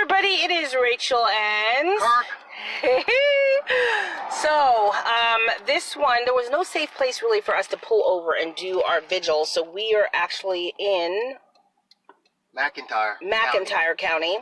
everybody, it is Rachel and Kirk. So, this one, there was no safe place really for us to pull over and do our vigil, so we are actually in McIntyre County.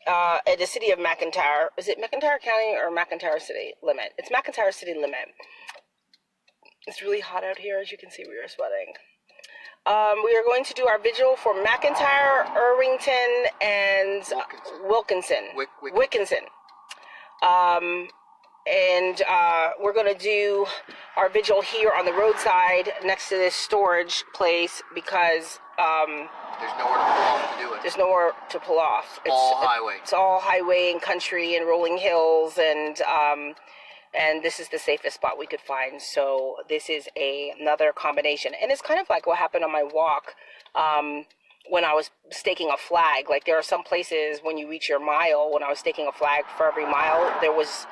At the city of McIntyre. Is it McIntyre County or McIntyre City limit? It's McIntyre City limit. It's really hot out here, as you can see. We are sweating. We are going to do our vigil for McIntyre, Irvington, and Wilkinson. And we're going to do our vigil here on the roadside next to this storage place because there's nowhere to pull off to do it. There's nowhere to pull off. It's all highway. It's all highway and country and rolling hills, and this is the safest spot we could find. So this is another combination, and it's kind of like what happened on my walk when I was staking a flag. Like there are some places when you reach your mile, when I was staking a flag for every mile, there was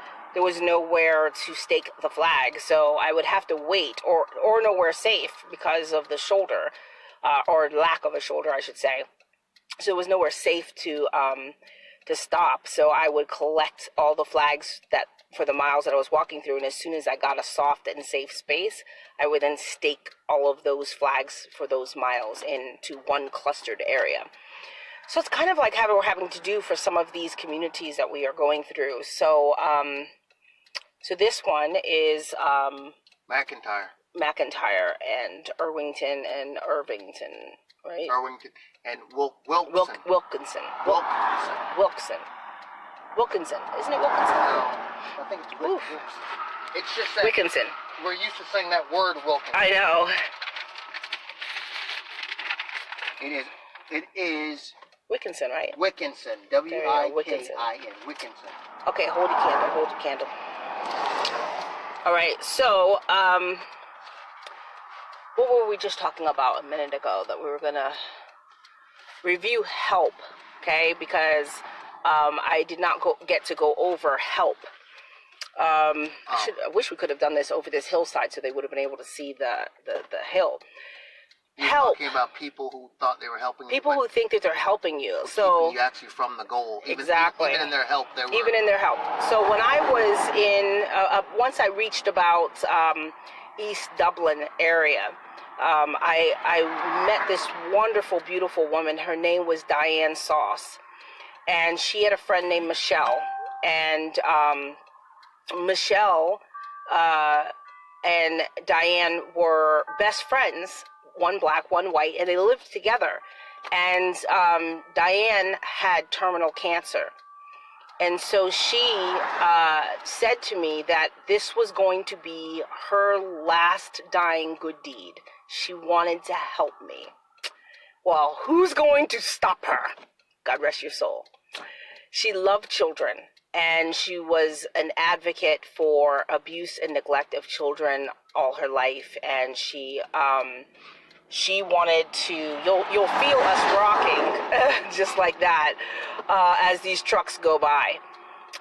nowhere to stake the flag, so I would have to wait or nowhere safe because of the shoulder. Or lack of a shoulder, I should say. So it was nowhere safe to stop. So I would collect all the flags that for the miles that I was walking through, and as soon as I got a soft and safe space, I would then stake all of those flags for those miles into one clustered area. So it's kind of like how we're having to do for some of these communities that we are going through. So so this one is McIntyre and Irvington and Irvington, right? Irvington and Wilkinson. Wilkinson. Isn't it Wilkinson? No, I think it's Wilkinson. It's just that Wilkinson. We're used to saying that word Wilkinson. I know. It is Wilkinson, right? Wilkinson. W-I-K-I-N. Wilkinson. Okay, hold your candle. All right, so what were we just talking about a minute ago? That we were going to review help, okay? Because I did not get to go over help. I wish we could have done this over this hillside so they would have been able to see the hill. You're talking about people who thought they were helping you. People who think that they're helping you. So you actually from the goal. Exactly. Even in their help, they were. Even in their help. So when I was in, once I reached about East Dublin area, I met this wonderful, beautiful woman. Her name was Diane Sauce, and she had a friend named Michelle. And Michelle and Diane were best friends, one black, one white, and they lived together. And Diane had terminal cancer. And so she said to me that this was going to be her last dying good deed. She wanted to help me. Well, who's going to stop her? God rest your soul. She loved children, and she was an advocate for abuse and neglect of children all her life. And she wanted to, you'll feel us rocking just like that as these trucks go by.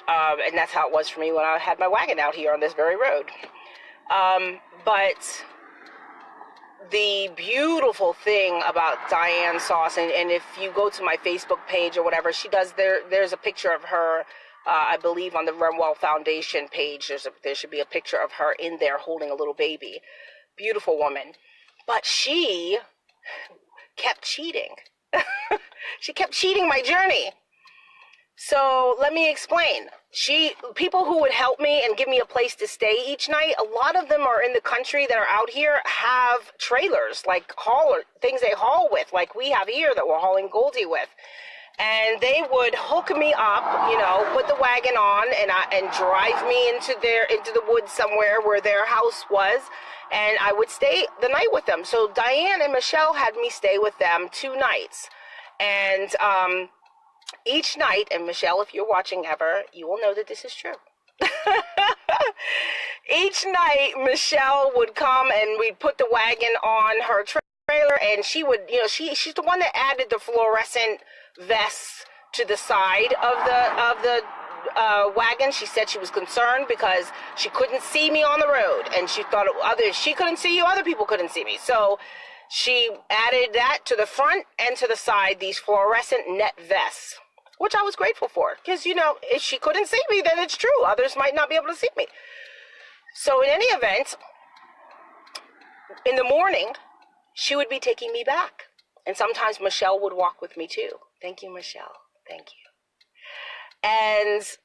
And that's how it was for me when I had my wagon out here on this very road. But the beautiful thing about Diane Sauce, and if you go to my Facebook page or whatever, she does, there's a picture of her, I believe on the REMwell Foundation page, there should be a picture of her in there holding a little baby. Beautiful woman. But she kept cheating. She kept cheating my journey. So let me explain. People who would help me and give me a place to stay each night, a lot of them are in the country that are out here, have trailers, like things they haul with, like we have here that we're hauling Goldie with. And they would hook me up, put the wagon on and drive me into the woods somewhere where their house was. And I would stay the night with them. So Diane and Michelle had me stay with them 2 nights. And each night, and Michelle, if you're watching ever, you will know that this is true. Each night, Michelle would come and we'd put the wagon on her trailer, and she would, she's the one that added the fluorescent vests to the side of the wagon. She said she was concerned because she couldn't see me on the road, and she thought she couldn't see you, other people couldn't see me. So she added that to the front and to the side, these fluorescent net vests. which I was grateful for. Because, you know, if she couldn't see me, then it's true. Others might not be able to see me. So in any event, in the morning, she would be taking me back. And sometimes Michelle would walk with me too. Thank you, Michelle. Thank you. And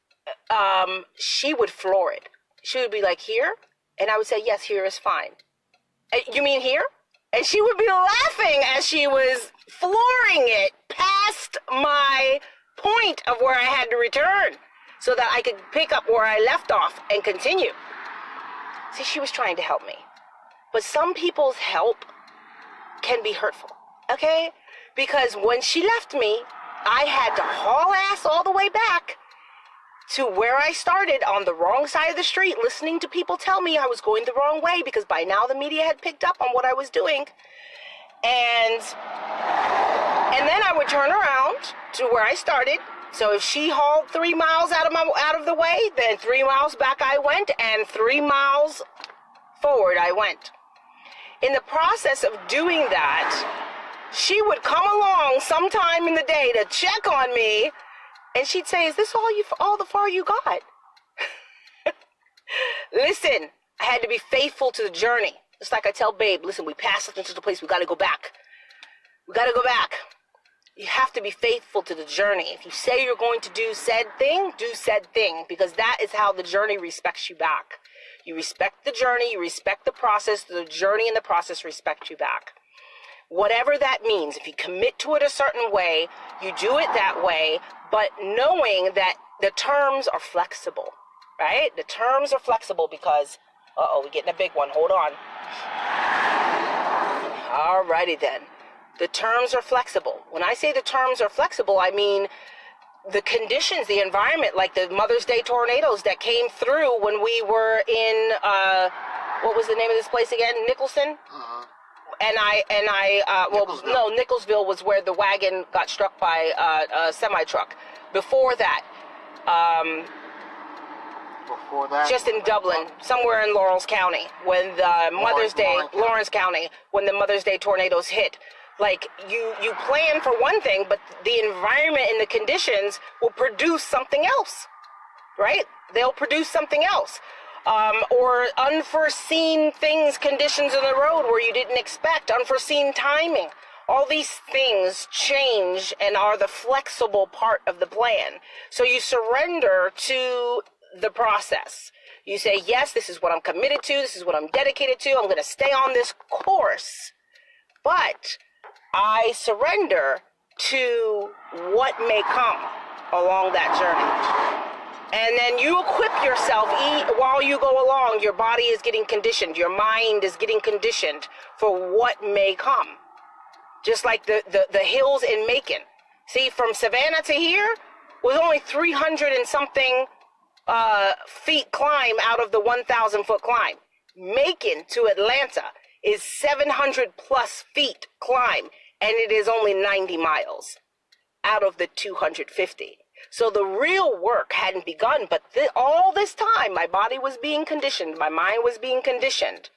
she would floor it. She would be like, here? And I would say, yes, here is fine. You mean here? And she would be laughing as she was flooring it past my point of where I had to return so that I could pick up where I left off and continue. See, she was trying to help me. But some people's help can be hurtful, okay? Because when she left me, I had to haul ass all the way back to where I started on the wrong side of the street, listening to people tell me I was going the wrong way because by now the media had picked up on what I was doing. And then I would turn around to where I started. So if she hauled 3 miles out of the way, then 3 miles back I went, and 3 miles forward I went. In the process of doing that, she would come along sometime in the day to check on me, and she'd say, is this all the far you got? Listen, I had to be faithful to the journey. Just like I tell Babe, listen, we passed into the place, we got to go back. We got to go back. You have to be faithful to the journey. If you say you're going to do said thing, because that is how the journey respects you back. You respect the journey, you respect the process, the journey and the process respect you back. Whatever that means, if you commit to it a certain way, you do it that way, but knowing that the terms are flexible, right? The terms are flexible because, we're getting a big one, hold on. Alrighty then. The terms are flexible. When I say the terms are flexible, I mean the conditions, the environment, like the Mother's Day tornadoes that came through when we were in, what was the name of this place again? Nicholson? Uh-huh. Nicholsville was where the wagon got struck by a semi-truck. Before that, just in Dublin, somewhere in Lawrence County, when the Lawrence County, when the Mother's Day tornadoes hit. Like, you plan for one thing, but the environment and the conditions will produce something else, right? They'll produce something else. Or unforeseen things, conditions in the road where you didn't expect, unforeseen timing. All these things change and are the flexible part of the plan. So you surrender to the process. You say, yes, this is what I'm committed to. This is what I'm dedicated to. I'm going to stay on this course. But I surrender to what may come along that journey. And then you equip yourself while you go along. Your body is getting conditioned. Your mind is getting conditioned for what may come. Just like the hills in Macon. See, from Savannah to here was only 300 and something feet climb out of the 1,000 foot climb. Macon to Atlanta is 700 plus feet climb, and it is only 90 miles out of the 250. So the real work hadn't begun, but all this time my body was being conditioned, my mind was being conditioned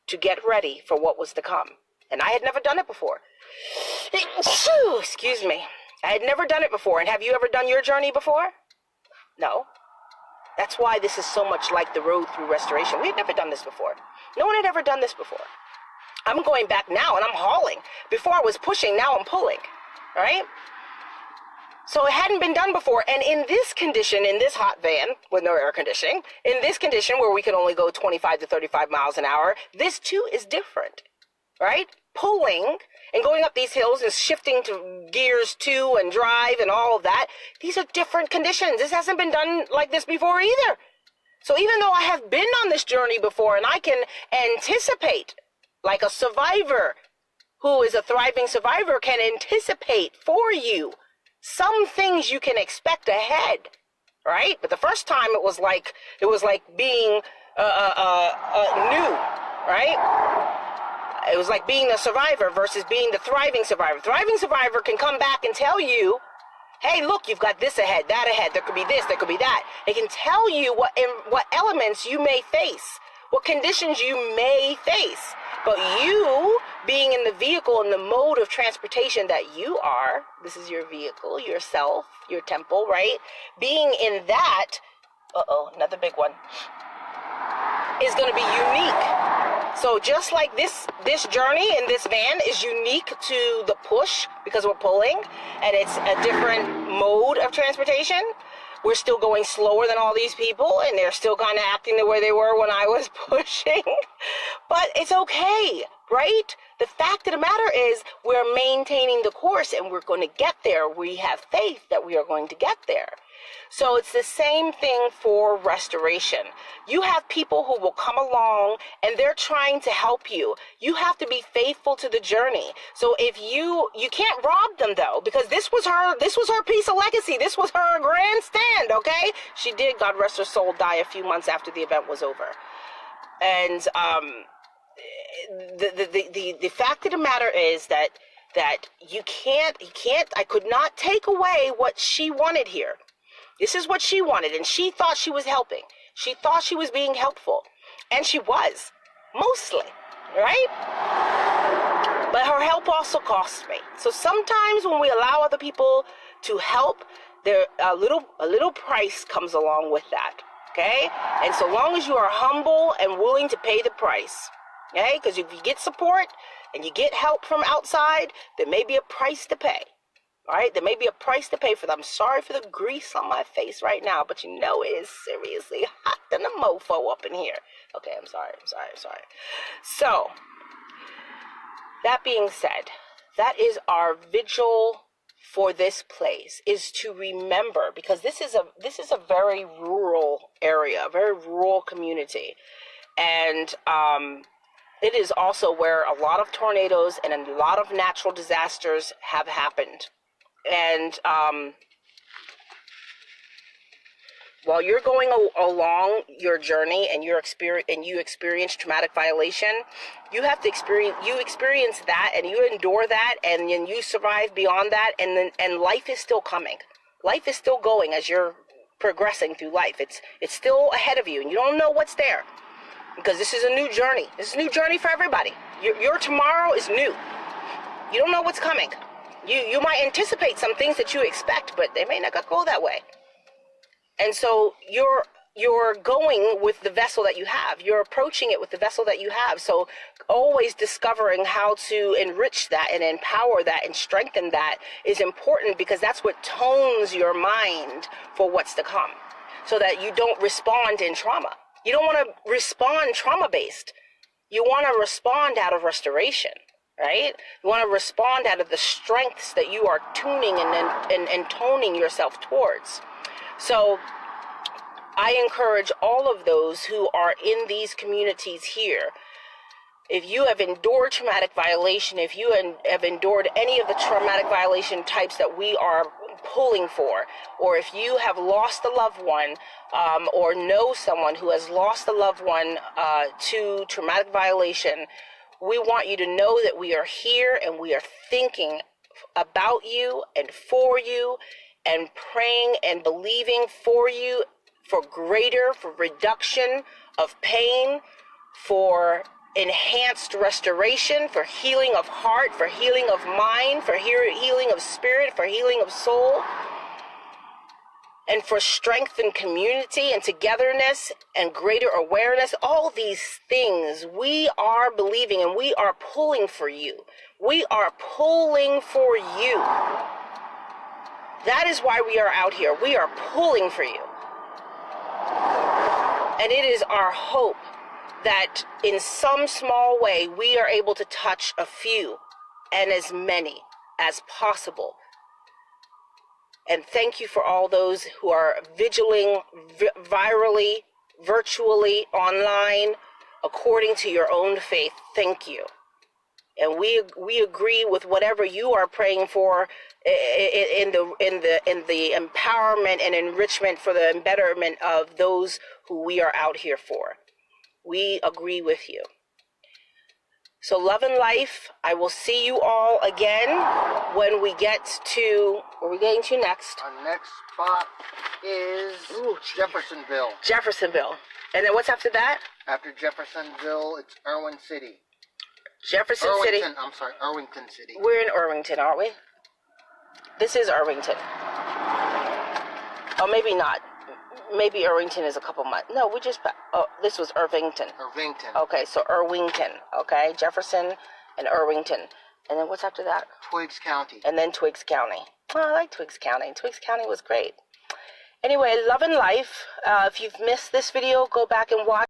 to get ready for what was to come. And I had never done it before. Excuse me. I had never done it before. And have you ever done your journey before? No. That's why this is so much like the road through restoration. We had never done this before. No one had ever done this before. I'm going back now and I'm hauling. Before I was pushing, now I'm pulling. All right? So it hadn't been done before. And in this condition, in this hot van with no air conditioning, in this condition where we can only go 25 to 35 miles an hour, this too is different, right? Pulling and going up these hills and shifting to gears 2 and drive and all of that, these are different conditions. This hasn't been done like this before either. So even though I have been on this journey before and I can anticipate, like a survivor who is a thriving survivor can anticipate for you some things you can expect ahead, right? But the first time it was like being new, right? It was like being a survivor versus being the thriving survivor. Thriving survivor can come back and tell you, hey, look, you've got this ahead, that ahead, there could be this, there could be that. It can tell you what elements you may face, what conditions you may face. But you, being in the vehicle, in the mode of transportation that you are, this is your vehicle, yourself, your temple, right? Being in that, another big one, is going to be unique. So just like this journey in this van is unique to the push because we're pulling and it's a different mode of transportation, we're still going slower than all these people and they're still kind of acting the way they were when I was pushing. But it's okay, right? The fact of the matter is we're maintaining the course and we're going to get there. We have faith that we are going to get there. So it's the same thing for restoration. You have people who will come along and they're trying to help you. You have to be faithful to the journey. So if you can't rob them though, because this was her piece of legacy. This was her grandstand, okay? She did, God rest her soul, die a few months after the event was over. And the fact of the matter is that you can't, I could not take away what she wanted here. This is what she wanted, and she thought she was helping. She thought she was being helpful, and she was, mostly, right? But her help also cost me. So sometimes when we allow other people to help, there a little price comes along with that, okay? And so long as you are humble and willing to pay the price, okay? Because if you get support and you get help from outside, there may be a price to pay. All right, there may be a price to pay for that. I'm sorry for the grease on my face right now, but you know it is seriously hot than a mofo up in here. Okay, I'm sorry. So, that being said, that is our vigil for this place, is to remember, because this is a very rural area, a very rural community, and it is also where a lot of tornadoes and a lot of natural disasters have happened. And while you're going along your journey and you experience traumatic violation, you have to experience that and you endure that and then you survive beyond that, and life is still coming. Life is still going as you're progressing through life. It's still ahead of you and you don't know what's there, because this is a new journey. This is a new journey for everybody. Your tomorrow is new. You don't know what's coming. You might anticipate some things that you expect, but they may not go that way. And so you're going with the vessel that you have. You're approaching it with the vessel that you have. So always discovering how to enrich that and empower that and strengthen that is important, because that's what tones your mind for what's to come, so that you don't respond in trauma. You don't want to respond trauma-based. You want to respond out of restoration. Right? You want to respond out of the strengths that you are tuning and toning yourself towards. So I encourage all of those who are in these communities here, if you have endured traumatic violation, if you have endured any of the traumatic violation types that we are pulling for, or if you have lost a loved one, or know someone who has lost a loved one to traumatic violation, we want you to know that we are here and we are thinking about you and for you and praying and believing for you for reduction of pain, for enhanced restoration, for healing of heart, for healing of mind, for healing of spirit, for healing of soul, and for strength and community and togetherness and greater awareness. All these things we are believing and we are pulling for you. We are pulling for you. That is why we are out here. We are pulling for you. And it is our hope that in some small way we are able to touch a few and as many as possible. And thank you for all those who are vigiling virally, virtually, online, according to your own faith. Thank you. And we agree with whatever you are praying for in the empowerment and enrichment for the betterment of those who we are out here for. We agree with you. So love and life. I will see you all again when we get to, where are we getting to next? Our next spot is Jeffersonville. Jeffersonville. And then what's after that? After Jeffersonville, it's Irwin City. Jefferson City. I'm sorry, Irvington City. We're in Irvington, aren't we? This is Irvington. Oh, maybe not. Maybe Irvington is a couple months. No, we just... Oh, this was Irvington. Irvington. Okay, so Irvington. Okay, Jefferson and Irvington. And then what's after that? Twiggs County. And then Twiggs County. Oh, I like Twiggs County. Twiggs County was great. Anyway, love and life. If you've missed this video, go back and watch.